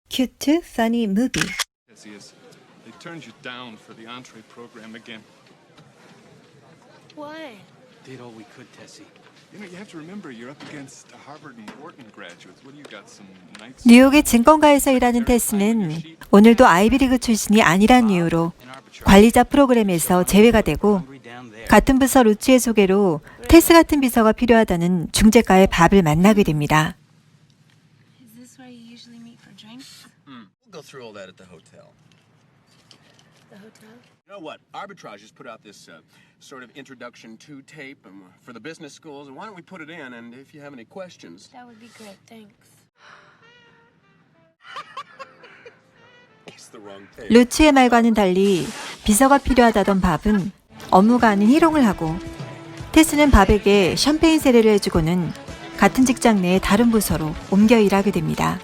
Cute, funny movie. They turned you down for the entree program again. Why? Did all we could, Tessie. You know, you have to remember you're up against Harvard and Wharton graduates. What do you got, some nights? 뉴욕의 증권가에서 일하는 테스는 오늘도 아이비리그 출신이 아니란 이유로 관리자 프로그램에서 제외가 되고 같은 부서 루치의 소개로 테스 같은 비서가 필요하다는 중재가의 밥을 만나게 됩니다. Is this where you usually meet for drinks? We'll go through all that at the hotel. The hotel? You know what? Arbitrage has put out this sort of introduction to tape for the business schools, and why don't we put it in? And if you have any questions, That would be great, thanks. it's the wrong tape. 루치의 말과는 달리 비서가 필요하다던 밥은 업무가 아닌 희롱을 하고 테스는 밥에게 샴페인 세례를 해주고는 같은 직장 내의 다른 부서로 옮겨 일하게 됩니다.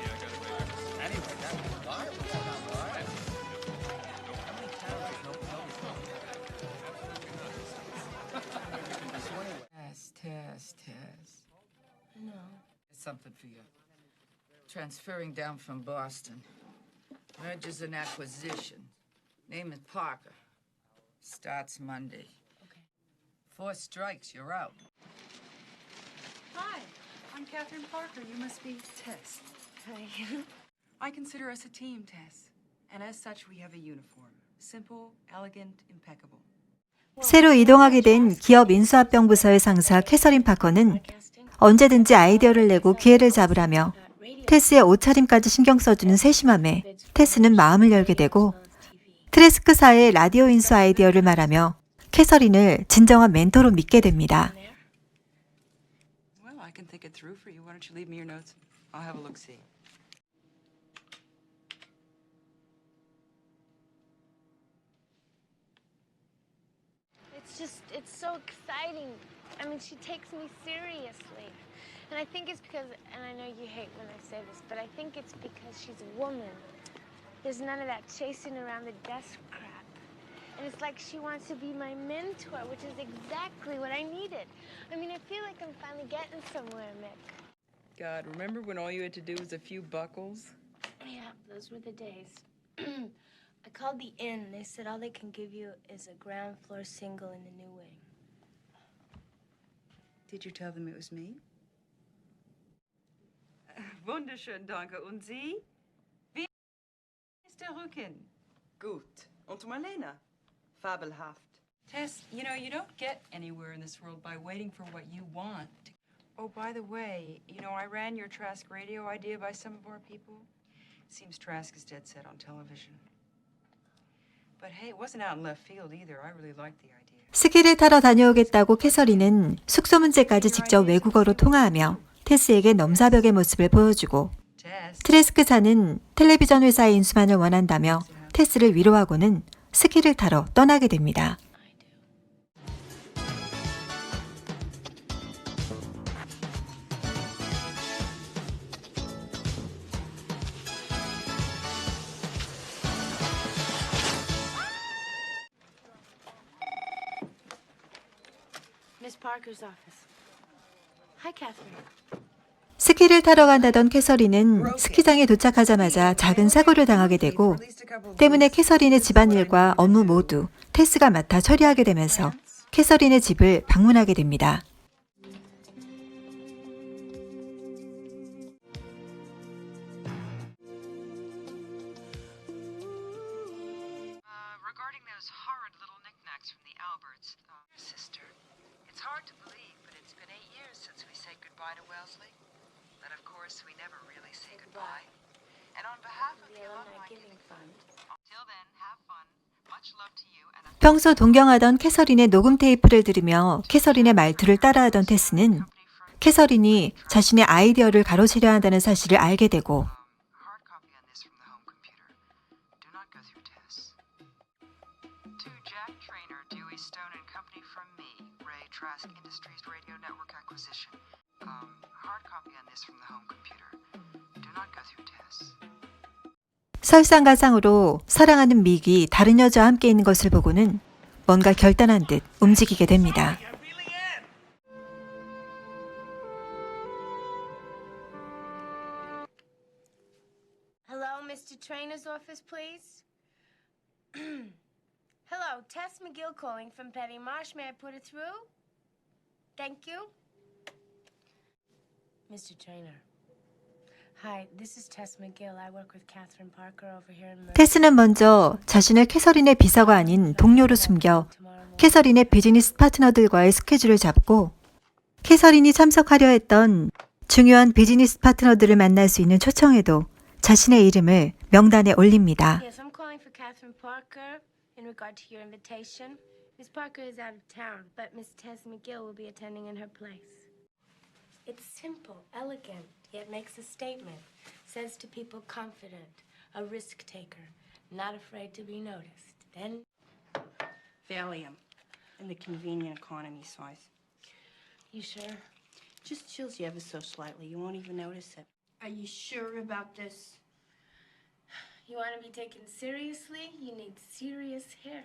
Tess. No. It's something for you. Transferring down from Boston. Mergers and acquisition. Name is Parker. Starts Monday. Okay. 4 strikes, you're out. Hi, I'm Catherine Parker. You must be Tess. Hi. I consider us a team, Tess. And as such, we have a uniform. Simple, elegant, impeccable. 새로 이동하게 된 기업 인수합병 부서의 상사 캐서린 파커는 언제든지 아이디어를 내고 기회를 잡으라며 테스의 옷차림까지 신경 써주는 세심함에 테스는 마음을 열게 되고 트레스크사의 라디오 인수 아이디어를 말하며 캐서린을 진정한 멘토로 믿게 됩니다. Well, I can think it through for you. Why don't you leave me your notes? I'll have a look-see. It's so exciting. I mean, she takes me seriously. And I think it's because, and I know you hate when I say this, but I think it's because she's a woman. There's none of that chasing around the desk crap. And it's like she wants to be my mentor, which is exactly what I needed. I mean, I feel like I'm finally getting somewhere, Mick. God, remember when all you had to do was a few buckles? Yeah, those were the days. I called the inn. They said all they can give you is a ground floor single in the new wing. Did you tell them it was me? Wunderschön, danke. Und Sie? Wie ist der Rücken? Gut. Und Marlena? Fabelhaft. Tess, you know, you don't get anywhere in this world by waiting for what you want. Oh, by the way, you know, I ran your Trask radio idea by some of our people. Seems Trask is dead set on television. But hey, it wasn't out in left field either. I really liked the idea. 스키를 타러 다녀오겠다고 캐서린은 숙소 문제까지 직접 외국어로 통화하며 테스에게 넘사벽의 모습을 보여주고 트레스크사는 텔레비전 회사의 인수만을 원한다며 테스를 위로하고는 스키를 타러 떠나게 됩니다. Miss Parker's office. Hi, Catherine. 스키를 타러 간다던 캐서린은 스키장에 도착하자마자 작은 사고를 당하게 되고 때문에 캐서린의 집안일과 업무 모두 테스가 맡아 처리하게 되면서 캐서린의 집을 방문하게 됩니다. Regarding those horrid little knickknacks from the Alberts, sister, it's hard to believe, but it's been 8 years since we said goodbye to Wellesley. But of course, we never really say goodbye. And on behalf of the Alumni Giving Fund, till then, have fun. Much love to you and 평소 동경하던 캐서린의 녹음 테이프를 들으며 캐서린의 말투를 따라하던 테스는 캐서린이 자신의 아이디어를 가로채려 한다는 사실을 알게 되고 hard copy on this from the home computer. Do not go through Tess. To Jack Trainer, Dewey Stone and Company from me, Ray Trask Industries Radio Network Acquisition. Hard copy on this from the home computer. Do not go through Tess. 설상가상으로 사랑하는 믹이 다른 여자와 함께 있는 것을 보고는 뭔가 결단한 듯 움직이게 됩니다. Hello, Mr. Trainer's office, please? Hello, Tess McGill calling from Petty Marsh. May I put it through? Thank you. Mr. Trainer. Hi, this is Tess McGill. I work with Catherine Parker over here in 테스는 먼저 자신을 캐서린의 비서가 아닌 동료로 숨겨 캐서린의 비즈니스 파트너들과의 스케줄을 잡고 캐서린이 참석하려 했던 중요한 비즈니스 파트너들을 만날 수 있는 초청에도 자신의 이름을 명단에 올립니다. Yes, I'm calling for Catherine Parker in regard to your invitation. Miss Parker is out of town, but Miss Tess McGill will be attending in her place. It's simple, elegant, yet makes a statement. Says to people confident, a risk taker, not afraid to be noticed. Then, Valium in the convenient economy size. you sure? Just chills you ever so slightly. You won't even notice it. Are you sure about this? You want to be taken seriously? You need serious hair.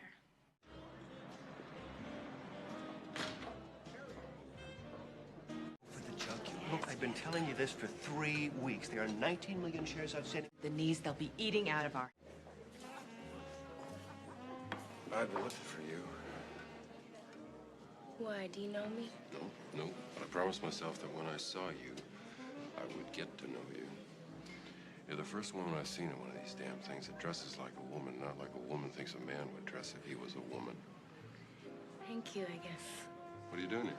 For the junkie. Look, I've been telling you this for 3 weeks. There are 19 million shares outstanding. The knees they'll be eating out of our. I've been looking for you. Why, do you know me? No, but I promised myself that when I saw you, I would get to know you. You're the first woman I've seen in one of these damn things that dresses like a woman, not like a woman thinks a man would dress if he was a woman. Thank you, I guess. What are you doing here?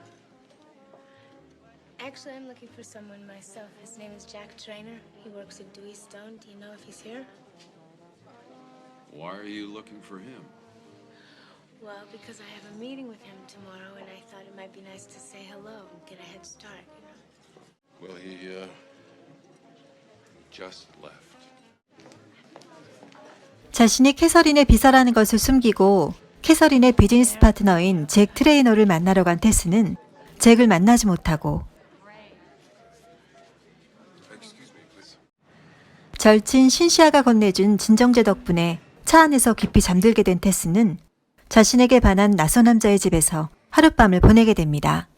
Actually, I'm looking for someone myself. His name is Jack Trainer. He works at Dewey Stone. Do you know if he's here? Why are you looking for him? Well, because I have a meeting with him tomorrow, and I thought it might be nice to say hello and get a head start, you know? Well, he, just left. 자신이 캐서린의 비서라는 것을 숨기고 캐서린의 비즈니스 파트너인 잭 트레이너를 만나러 간 테스는 잭을 만나지 못하고 Excuse me, please. 절친 신시아가 건네준 진정제 덕분에 차 안에서 깊이 잠들게 된 테스는 자신에게 반한 낯선 남자의 집에서 하룻밤을 보내게 됩니다.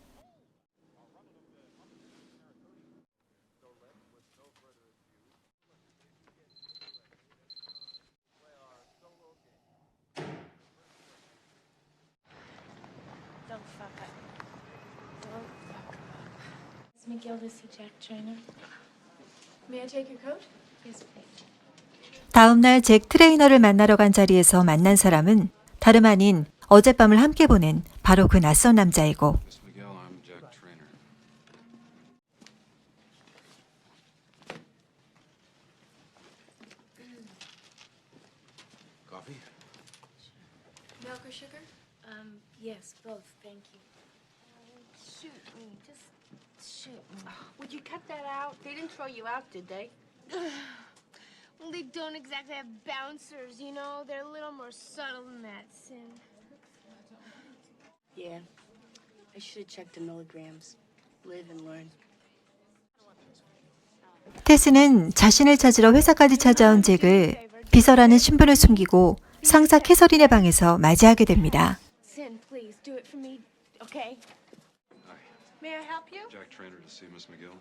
Don't fuck up. Don't fuck up. Miss McGill to see Jack Trainer. May I take your coat? Yes, please. 다음 날 잭 트레이너를 만나러 간 자리에서 만난 사람은 다름 아닌 어젯밤을 함께 보낸 바로 그 낯선 남자이고 Miss Miguel, I'm Jack Trainer. Coffee? Milk or sugar? Yes, both, thank you. Shoot me, just shoot me. Would you cut that out? They didn't throw you out, did they? Well, they don't exactly have bouncers, you know? They're a little more subtle than that, Sin. Yeah. I should have checked the milligrams. Live and learn. 테스는 자신을 찾으러 회사까지 찾아온 잭을 비서라는 신분을 숨기고 상사 캐서린의 방에서 맞이하게 됩니다. Sin, please, do it for me, okay? Hi. May I help you? Jack Trainer to see Miss McGill.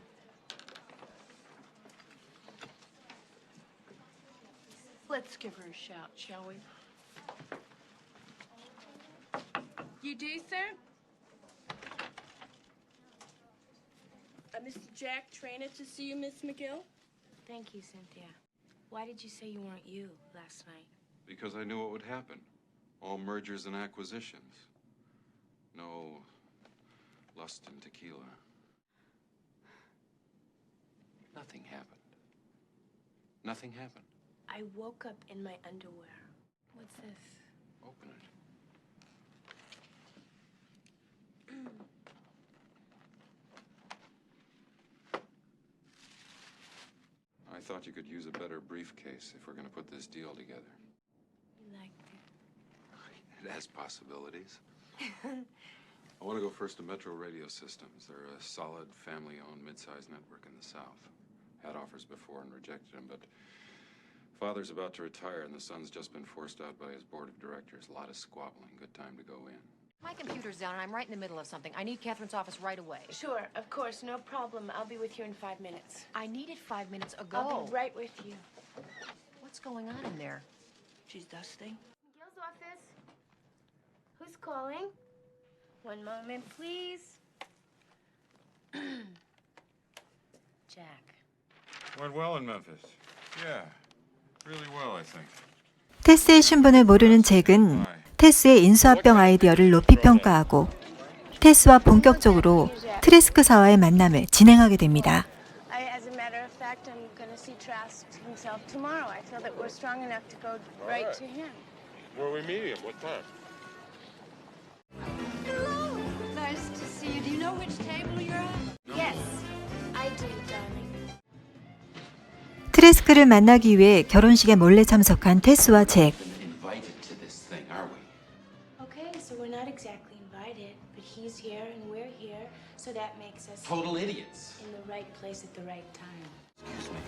Let's give her a shout, shall we? You do, sir? Mr. Jack Trainer to see you, Miss McGill. Thank you, Cynthia. Why did you say you weren't you last night? Because I knew what would happen. All mergers and acquisitions. No lust and tequila. Nothing happened. Nothing happened. I woke up in my underwear. What's this? Open it. I thought you could use a better briefcase if we're going to put this deal together. You liked it. It has possibilities. I want to go first to Metro Radio Systems. They're a solid, family-owned, mid-sized network in the South. Had offers before and rejected them, but father's about to retire and the son's just been forced out by his board of directors. A lot of squabbling. Good time to go in. My computer's down and I'm right in the middle of something. I need Catherine's office right away. Sure, of course, no problem. I'll be with you in 5 minutes. I needed 5 minutes ago. I'll be right with you. What What's going on in there? She's dusting. Miguel's office. Who's calling? One moment, please. Jack. Went well in Memphis. Yeah, really well, I think. 테스의 신분을 모르는 잭은 테스의 인수합병 아이디어를 높이 평가하고 테스와 본격적으로 트레스크사와의 만남을 진행하게 됩니다. As a matter of fact, I'm going to see Trask himself tomorrow. I feel that we're strong enough to go right to him. Where are we meeting him? What time? Nice to see you. Do you know which table you're at? Yes, I do, darling. 트레스크를 만나기 위해 결혼식에 몰래 참석한 테스와 잭. Invited to this thing, are we? Okay, so we're not exactly invited, but he's here and we're here, so that makes us Total idiots. in the right place at the right time.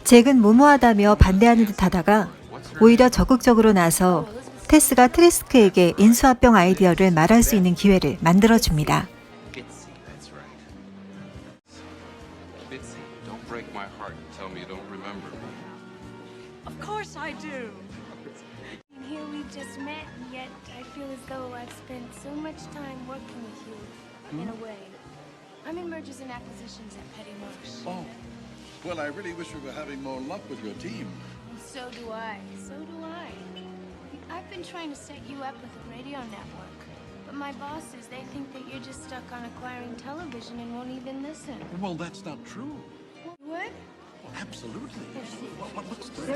잭은 무모하다며 반대하는 듯하다가 오히려 적극적으로 나서 테스가 트레스크에게 인수합병 아이디어를 말할 수 있는 기회를 만들어줍니다. Bitsy, that's right. Bitsy, don't break my heart and tell me you don't remember me. Of course I do. And here we've just met, and yet I feel as though I've spent so much time working with you, in a way. I'm in mergers and acquisitions at Petty Marsh. Oh, well, I really wish we were having more luck with your team. And so do I. So do I. I've been trying to set you up with a radio network. But my bosses, they think that you're just stuck on acquiring television and won't even listen. Well, that's not true. What? Absolutely. What's the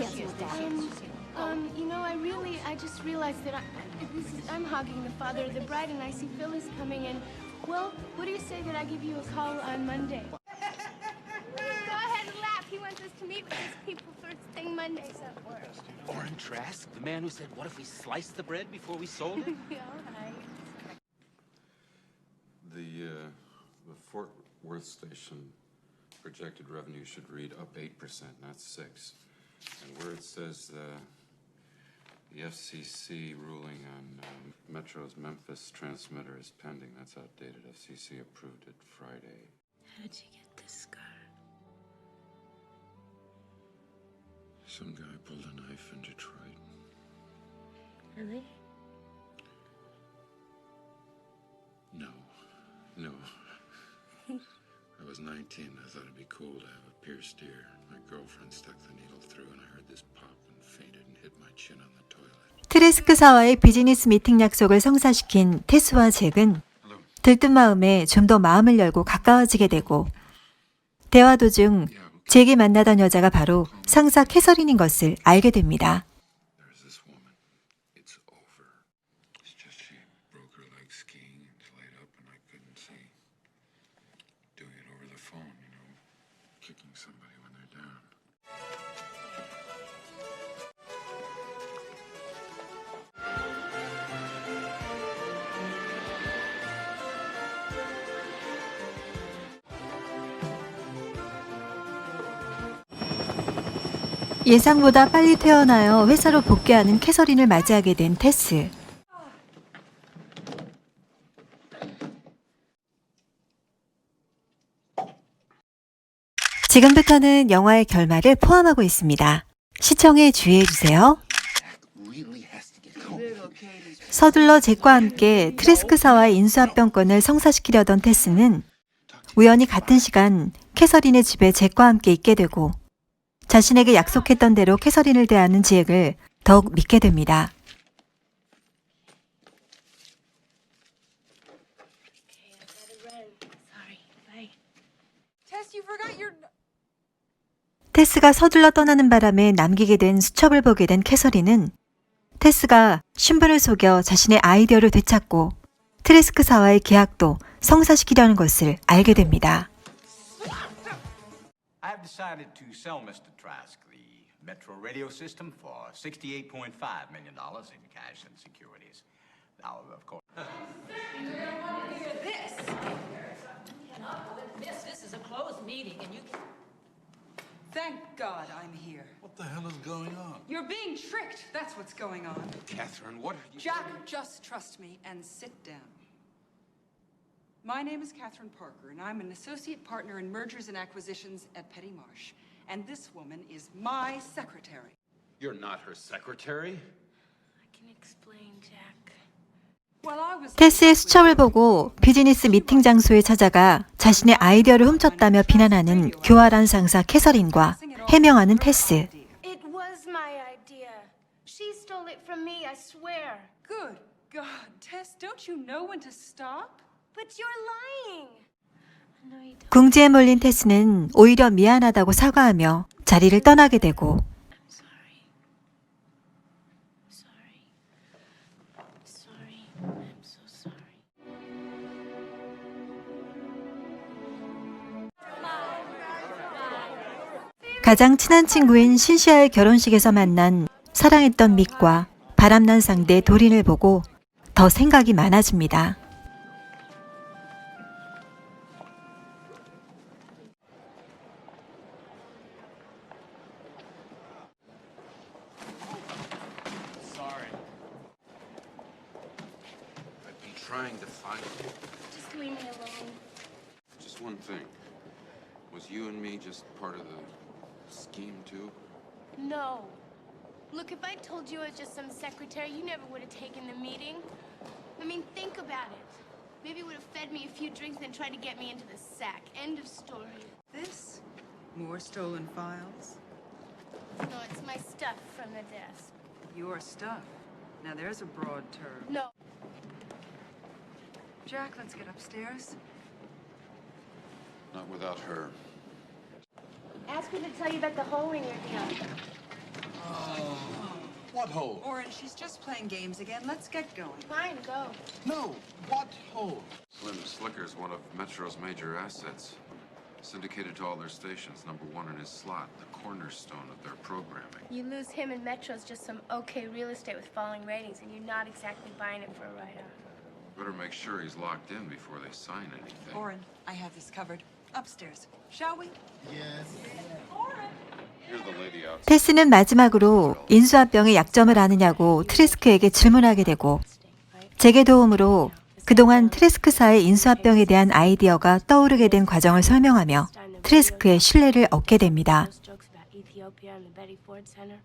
You know, I just realized that I'm hogging the father of the bride, and I see Phyllis coming in. Well, what do you say that I give you a call on Monday? Go ahead and laugh. He wants us to meet with his people first thing Monday, so it works. Orrin Trask, the man who said, what if we sliced the bread before we sold it? All right. The Fort Worth station projected revenue should read up 8%, not 6%. And where it says the FCC ruling on Metro's Memphis transmitter is pending, that's outdated. FCC approved it Friday. How did you get this scar? Some guy pulled a knife in Detroit. Really? No. I was 19. I thought it'd be cool to have a pierced ear. My girlfriend stuck the needle through and I heard this pop and fainted and hit my chin on the toilet. 트레스크사와의 비즈니스 미팅 약속을 성사시킨 테스와 잭은 들뜬 마음에 좀 더 마음을 열고 가까워지게 되고 대화 도중 잭이 만나던 여자가 바로 상사 캐서린인 것을 알게 됩니다. There's this woman. It's over. It's just she broke her leg skiing and laid up and I couldn't see. Doing it over the phone, you know, kicking somebody when they're down. 예상보다 빨리 퇴원하여 회사로 복귀하는 캐서린을 맞이하게 된 테스. 지금부터는 영화의 결말을 포함하고 있습니다. 시청에 주의해주세요. 서둘러 잭과 함께 트레스크사와의 인수합병권을 성사시키려던 테스는 우연히 같은 시간 캐서린의 집에 잭과 함께 있게 되고 자신에게 약속했던 대로 캐서린을 대하는 잭을 더욱 믿게 됩니다. 테스가 서둘러 떠나는 바람에 남기게 된 수첩을 보게 된 캐서린은 테스가 신분을 속여 자신의 아이디어를 되찾고 트레스크사와의 계약도 성사시키려는 것을 알게 됩니다. I've decided to sell Mr. Trask the Metro radio system for $68.5 million in cash and securities. Now, of course. This is a closed meeting, and you can... Thank God I'm here. What the hell is going on? You're being tricked. That's what's going on. Catherine, what have you... Jack, just trust me and sit down. My name is Catherine Parker, and I'm an associate partner in mergers and acquisitions at Petty Marsh. And this woman is my secretary. You're not her secretary? I can explain, Jack. Well, I was. 테스의 수첩을 보고 비즈니스 미팅 장소에 찾아가 자신의 아이디어를 훔쳤다며 비난하는 교활한 상사 캐서린과 해명하는 테스. It was my idea. She stole it from me, I swear. Good God, Tess, don't you know when to stop? But you're lying. No, you don't. 궁지에 몰린 테스는 오히려 미안하다고 사과하며 자리를 떠나게 되고 I'm sorry. Sorry. I'm so sorry. 가장 친한 친구인 신시아의 결혼식에서 만난 사랑했던 믹과 바람난 상대 도린을 보고 더 생각이 많아집니다. Sorry. I've been trying to find you. Just leave me alone. Just one thing. Was you and me just part of the scheme, too? No. Look, if I told you I was just some secretary, you never would have taken the meeting. I mean, think about it. Maybe you would have fed me a few drinks and tried to get me into the sack. End of story. This? More stolen files? No, it's my stuff from the desk. Your stuff. Now there's a broad term. No. Jack, let's get upstairs. Not without her. Ask her to tell you about the hole in your deal. What hole? Oren, she's just playing games again. Let's get going. Fine, go. No, what hole? Slim Slicker's one of Metro's major assets. Syndicated to all their stations, #1 in his slot, the cornerstone of their programming. You lose him and Metro's just some okay real estate with falling ratings, and you're not exactly buying it for a write-off. Better make sure he's locked in before they sign anything. Oren, I have this covered. Upstairs. Shall we? Here's the lady outside. 테스는 마지막으로 인수합병의 약점을 아느냐고 트레스크에게 질문하게 되고 제게 도움으로 그동안 트레스크사의 인수합병에 대한 아이디어가 떠오르게 된 과정을 설명하며 트레스크의 신뢰를 얻게 됩니다. Those jokes about Ethiopia and the Betty Ford Center.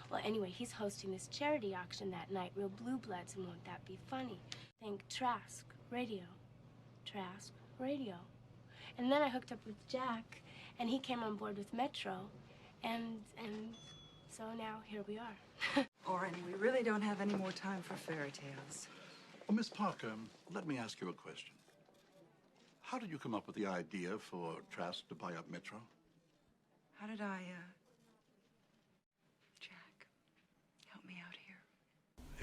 Well, anyway, he's hosting this charity auction that night. Real blue bloods, and won't that be funny? Think Trask Radio. Trask Radio. And then I hooked up with Jack, and he came on board with Metro, and so now here we are. Oren, we really don't have any more time for fairy tales. Oh, Miss Parker, let me ask you a question. How did you come up with the idea for Trask to buy up Metro? How did I, Jack, help me out here.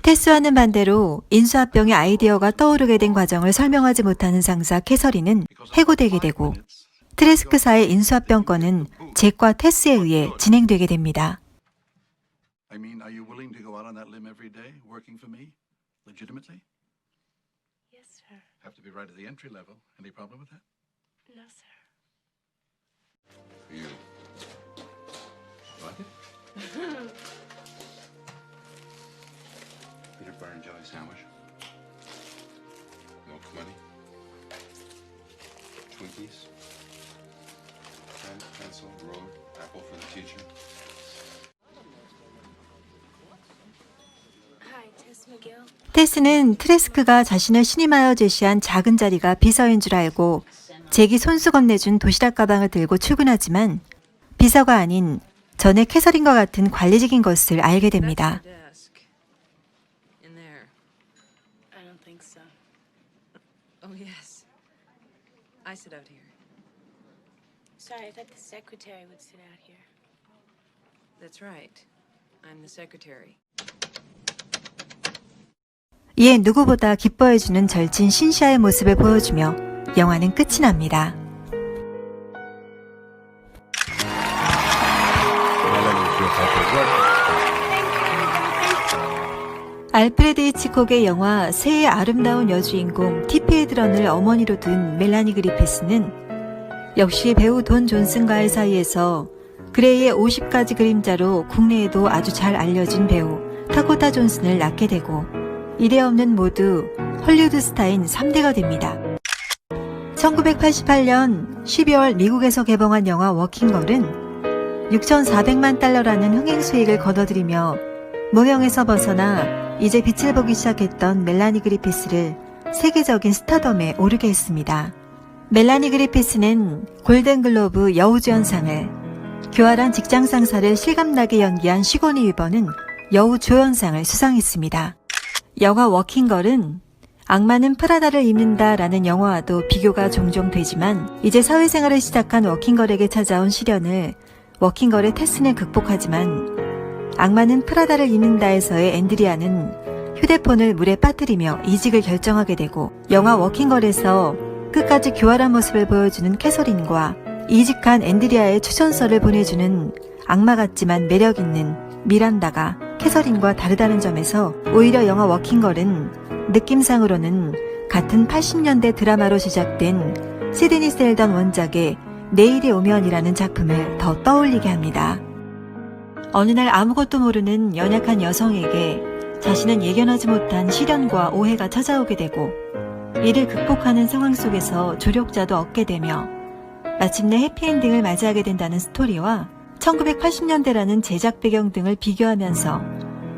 테스와는 반대로 인수합병의 아이디어가 떠오르게 된 과정을 설명하지 못하는 상사 캐서린은 해고되게 되고 트레스크사의 인수합병 건은 잭과 테스에 의해 진행되게 됩니다. I mean, are you willing to go out on that limb every day, working for me? Legitimately? Yes, sir. Have to be right at the entry level. Any problem with that? No, sir. For you. Like it? Peanut butter and jelly sandwich. Milk money. Twinkies. Pen, pencil, road, apple for the teacher. Hi, Tess McGill. 테스는 트레스크가 자신을 신임하여 제시한 작은 자리가 비서인 줄 알고 잭이 손수 건네준 도시락 가방을 들고 출근하지만 비서가 아닌 전에 캐서린과 같은 관리직인 것을 알게 됩니다. In there. I don't think so. Oh, yes. I sit out here. Sorry, I thought the secretary would sit out here. That's right. I'm the secretary. 이에 누구보다 기뻐해주는 절친 신시아의 모습을 보여주며 영화는 끝이 납니다. 알프레드 히치콕의 영화 새의 아름다운 여주인공 티페이드런을 어머니로 둔 멜라니 그리피스는 역시 배우 돈 존슨과의 사이에서 그레이의 50가지 그림자로 국내에도 아주 잘 알려진 배우 타코타 존슨을 낳게 되고 이례 없는 모두 헐리우드 스타인 3대가 됩니다. 1988년 12월 미국에서 개봉한 영화 워킹걸은 $6,400만 달러라는 흥행 수익을 거둬들이며 무명에서 벗어나 이제 빛을 보기 시작했던 멜라니 그리피스를 세계적인 스타덤에 오르게 했습니다. 멜라니 그리피스는 골든글로브 여우주연상을, 교활한 직장 상사를 실감나게 연기한 시고니 위버는 여우조연상을 수상했습니다. 영화 워킹걸은 악마는 프라다를 입는다 라는 영화와도 비교가 종종 되지만 이제 사회생활을 시작한 워킹걸에게 찾아온 시련을 워킹걸의 테스는 극복하지만 악마는 프라다를 입는다에서의 앤드리아는 휴대폰을 물에 빠뜨리며 이직을 결정하게 되고 영화 워킹걸에서 끝까지 교활한 모습을 보여주는 캐서린과 이직한 앤드리아의 추천서를 보내주는 악마 같지만 매력있는 미란다가 캐서린과 다르다는 점에서 오히려 영화 워킹걸은 느낌상으로는 같은 80년대 드라마로 제작된 시드니 셀던 원작의 내일이 오면이라는 작품을 더 떠올리게 합니다. 어느 날 아무것도 모르는 연약한 여성에게 자신은 예견하지 못한 시련과 오해가 찾아오게 되고 이를 극복하는 상황 속에서 조력자도 얻게 되며 마침내 해피엔딩을 맞이하게 된다는 스토리와 1980년대라는 제작 배경 등을 비교하면서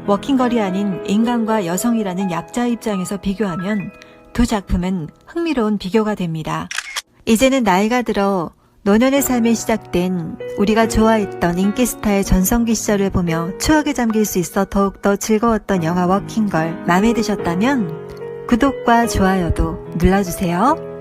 워킹걸이 아닌 인간과 여성이라는 약자 입장에서 비교하면 두 작품은 흥미로운 비교가 됩니다. 이제는 나이가 들어 노년의 삶에 시작된 우리가 좋아했던 인기 스타의 전성기 시절을 보며 추억에 잠길 수 있어 더욱더 즐거웠던 영화 워킹걸 마음에 드셨다면 구독과 좋아요도 눌러주세요.